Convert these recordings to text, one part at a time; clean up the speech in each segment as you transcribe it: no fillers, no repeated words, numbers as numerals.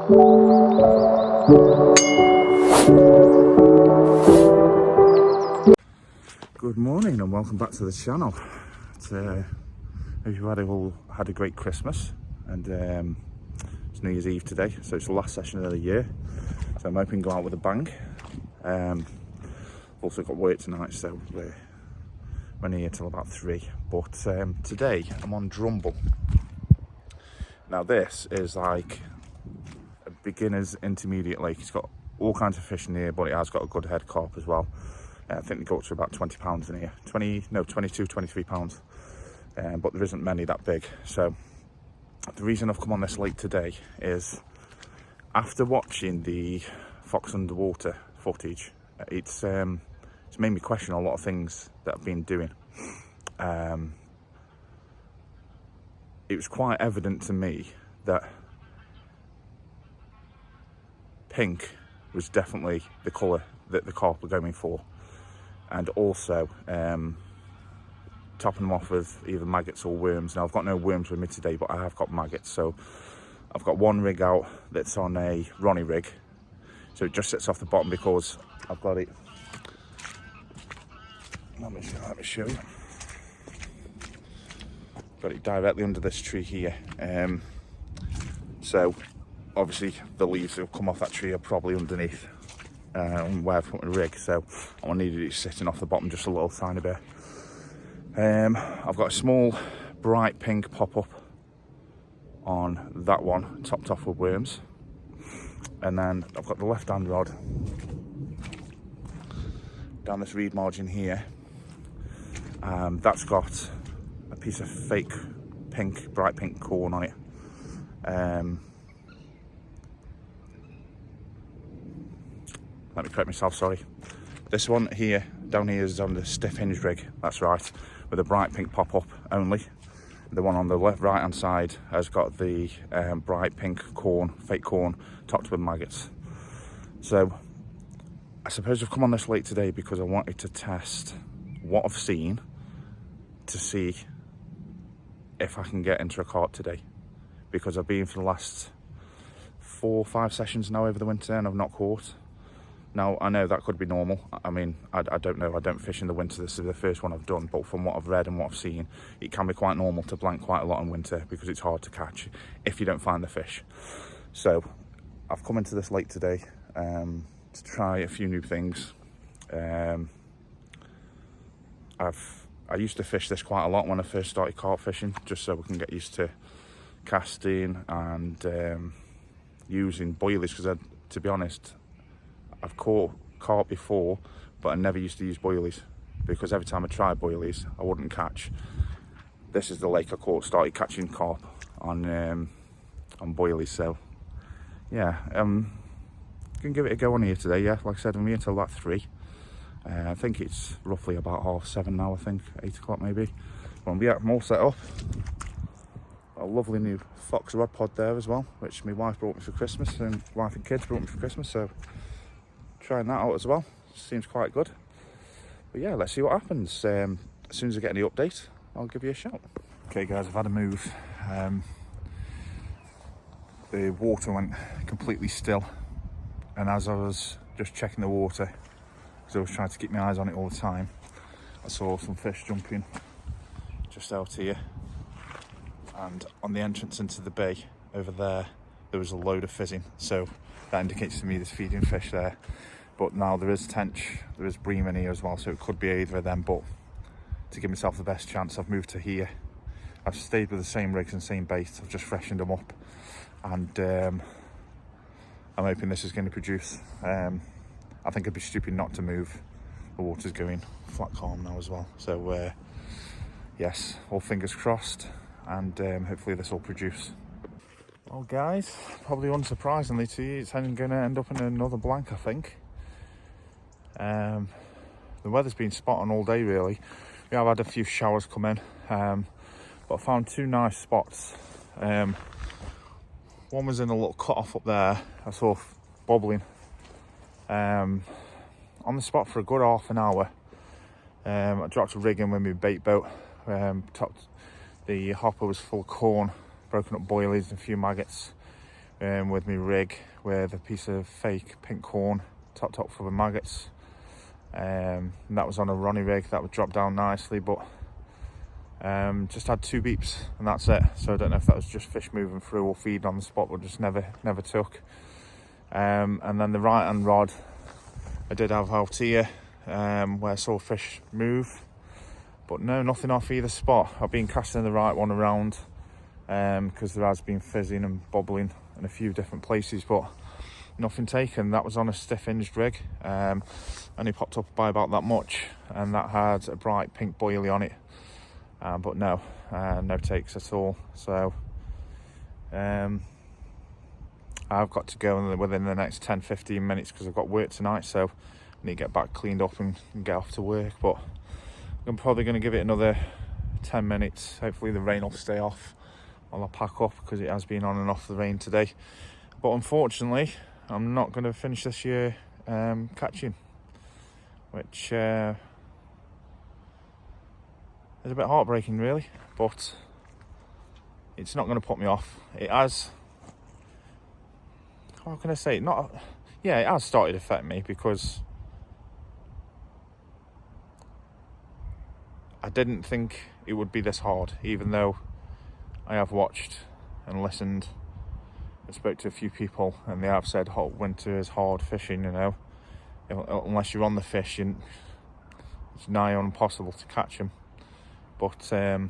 Good morning and welcome back to the channel. Hope you all had a great Christmas, and it's New Year's Eve today, so it's the last session of the year, so I'm hoping to go out with a bang. Also got work tonight, so we're running here till about 3, but today I'm on Drumble. Now this is like a beginner's intermediate lake. It's got all kinds of fish in here, but it has got a good head carp as well. I think they go up to about 20 pounds in here, 22, 23 pounds, but there isn't many that big. So the reason I've come on this lake today is after watching the Fox Underwater footage, it's made me question a lot of things that I've been doing. It was quite evident to me that pink was definitely the colour that the carp were going for. And also topping them off with either maggots or worms. Now I've got no worms with me today, but I have got maggots. So I've got one rig out that's on a Ronnie rig, so it just sits off the bottom because I've got it. Let me show you. Got it directly under this tree here. So obviously the leaves that will come off that tree are probably underneath where I've put my rig, so I needed it sitting off the bottom just a little tiny bit. I've got a small bright pink pop-up on that one, topped off with worms, and then I've got the left hand rod down this reed margin here. That's got a piece of fake pink, bright pink corn on it. Let me correct myself, sorry. This one here, down here, is on the stiff hinge rig, that's right, with a bright pink pop-up only. The one on the left right hand side has got the bright pink corn, fake corn, topped with maggots. So I suppose I've come on this lake today because I wanted to test what I've seen to see if I can get into a carp today, because I've been for the last 4 or 5 sessions now over the winter and I've not caught. Now, I know that could be normal. I mean, I don't know. I don't fish in the winter. This is the first one I've done. But from what I've read and what I've seen, it can be quite normal to blank quite a lot in winter because it's hard to catch if you don't find the fish. So I've come into this lake today to try a few new things. I used to fish this quite a lot when I first started carp fishing, just so we can get used to casting and using boilies, because to be honest, I've caught carp before, but I never used to use boilies because every time I tried boilies, I wouldn't catch. This is the lake I started catching carp on boilies. So yeah, can give it a go on here today. Yeah, like I said, I'm here till about 3. I think it's roughly about 7:30 now. I think 8 o'clock maybe. Well, yeah, I'm all set up. A lovely new Fox rod pod there as well, which my wife brought me for Christmas, and wife and kids brought me for Christmas. So trying that out as well, seems quite good. But yeah, let's see what happens. As soon as I get any update, I'll give you a shout. Okay guys, I've had a move. The water went completely still, and as I was just checking the water, because I was trying to keep my eyes on it all the time, I saw some fish jumping just out here, and on the entrance into the bay over there was a load of fizzing, so that indicates to me there's feeding fish there. But now there is tench, there is bream in here as well, so it could be either of them. But to give myself the best chance, I've moved to here. I've stayed with the same rigs and same bait. I've just freshened them up, and I'm hoping this is going to produce. I think it'd be stupid not to move. The water's going flat calm now as well. So yes, all fingers crossed, and hopefully this will produce. Well guys, probably unsurprisingly to you, it's going to end up in another blank, I think. The weather's been spot on all day really. We have had a few showers come in, but I found 2 nice spots. One was in a little cut off up there, I saw bobbling on the spot for a good half an hour. I dropped a rig in with my bait boat. The hopper was full of corn, broken up boilies and a few maggots. with me rig with a piece of fake pink corn topped up for the maggots. And that was on a Ronnie rig that would drop down nicely, but just had 2 beeps and that's it. So I don't know if that was just fish moving through or feeding on the spot, but just never took. And then the right hand rod, I did have out here where I saw fish move, but no, nothing off either spot. I've been casting the right one around because there has been fizzing and bobbling in a few different places, but nothing taken. That was on a stiff hinged rig, only popped up by about that much, and that had a bright pink boilie on it, but no takes at all. So I've got to go within the next 10-15 minutes because I've got work tonight, so I need to get back cleaned up and get off to work. But I'm probably going to give it another 10 minutes. Hopefully the rain will stay off while I pack up, because it has been on and off the rain today. But unfortunately I'm not going to finish this year catching, which is a bit heartbreaking really, but it's not going to put me off. It has, how can I say it, it has started to affect me, because I didn't think it would be this hard, even though I have watched and listened. I spoke to a few people and they have said hot winter is hard fishing, you know. Unless you're on the fish, it's nigh on impossible to catch them. But I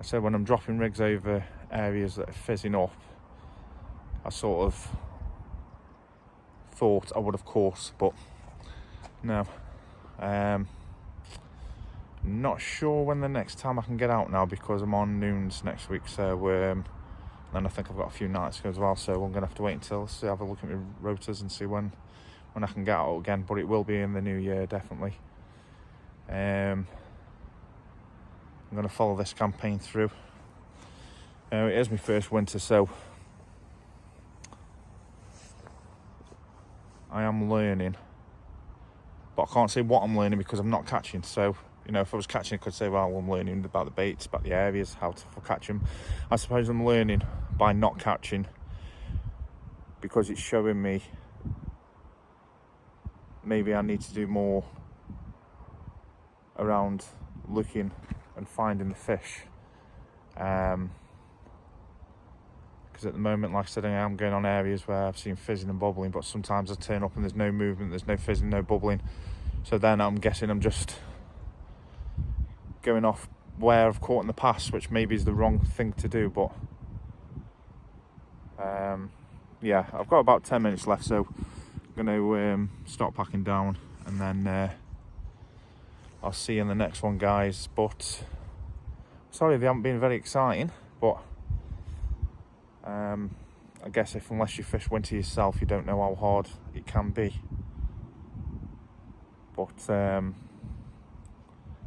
said when I'm dropping rigs over areas that are fizzing up, I sort of thought I would have caught, but no. Not sure when the next time I can get out now, because I'm on noons next week, so and I think I've got a few nights to go as well, so I'm going to have to wait until have a look at my rotors and see when I can get out again, but it will be in the new year, definitely. I'm going to follow this campaign through. It is my first winter, so I am learning, but I can't say what I'm learning because I'm not catching. So, you know, if I was catching, I could say, well, I'm learning about the baits, about the areas, how to catch them. I suppose I'm learning by not catching, because it's showing me maybe I need to do more around looking and finding the fish. Because at the moment, like I said, I am going on areas where I've seen fizzing and bubbling, but sometimes I turn up and there's no movement, there's no fizzing, no bubbling. So then I'm guessing I'm just going off where I've caught in the past, which maybe is the wrong thing to do. But yeah, I've got about 10 minutes left, so I'm going to start packing down, and then I'll see you in the next one, guys. But sorry they haven't been very exciting, but I guess unless you fish winter yourself, you don't know how hard it can be. But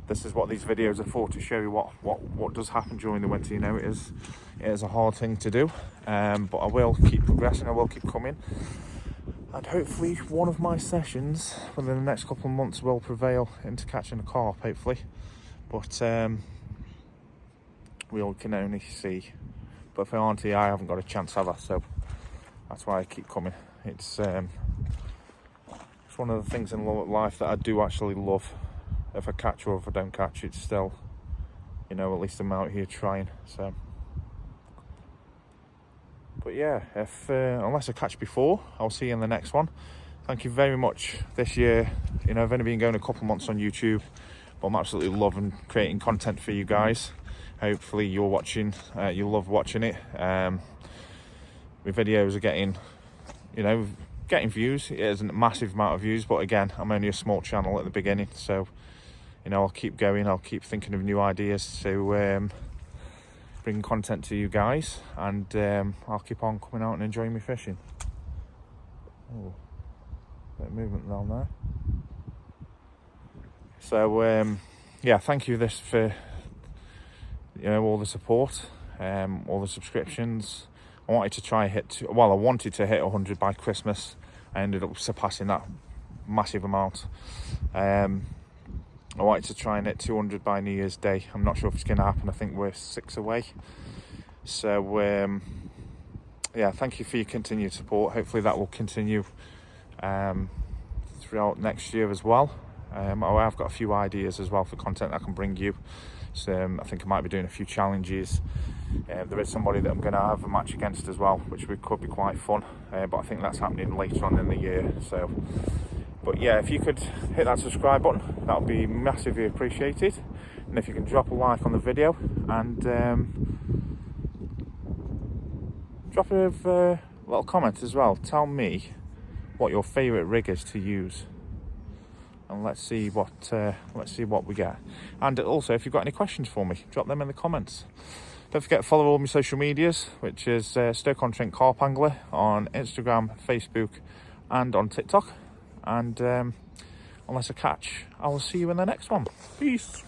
this is what these videos are for, to show you what does happen during the winter. You know, it is a hard thing to do, but I will keep progressing, I will keep coming, and hopefully one of my sessions within the next couple of months will prevail into catching a carp, hopefully. But we all can only see. But if I aren't here, I haven't got a chance, have I? So that's why I keep coming. It's one of the things in life that I do actually love. If I catch or if I don't catch, it's still, you know, at least I'm out here trying. So, but yeah, unless I catch before, I'll see you in the next one. Thank you very much this year. You know, I've only been going a couple months on YouTube, but I'm absolutely loving creating content for you guys. Hopefully you're watching, you love watching it. My videos are getting, you know, getting views. It isn't a massive amount of views, but again, I'm only a small channel at the beginning, so, you know, I'll keep going. I'll keep thinking of new ideas to bring content to you guys, and I'll keep on coming out and enjoying my fishing. Oh, bit of movement down there. So yeah, thank you for, you know, all the support, all the subscriptions. I wanted to try hit, I wanted to hit 100 by Christmas. I ended up surpassing that massive amount. I wanted to try and hit 200 by New Year's Day. I'm not sure if it's going to happen. I think we're 6 away. So yeah, thank you for your continued support. Hopefully that will continue throughout next year as well. I've got a few ideas as well for content I can bring you. So I think I might be doing a few challenges. There is somebody that I'm going to have a match against as well, which could be quite fun. But I think that's happening later on in the year. So, but yeah, if you could hit that subscribe button, that would be massively appreciated. And if you can drop a like on the video and drop a little comment as well. Tell me what your favourite rig is to use, and let's see what we get. And also, if you've got any questions for me, drop them in the comments. Don't forget to follow all my social medias, which is Stoke-on-Trent Carp Angler on Instagram, Facebook, and on TikTok. And unless I catch, I will see you in the next one. Peace.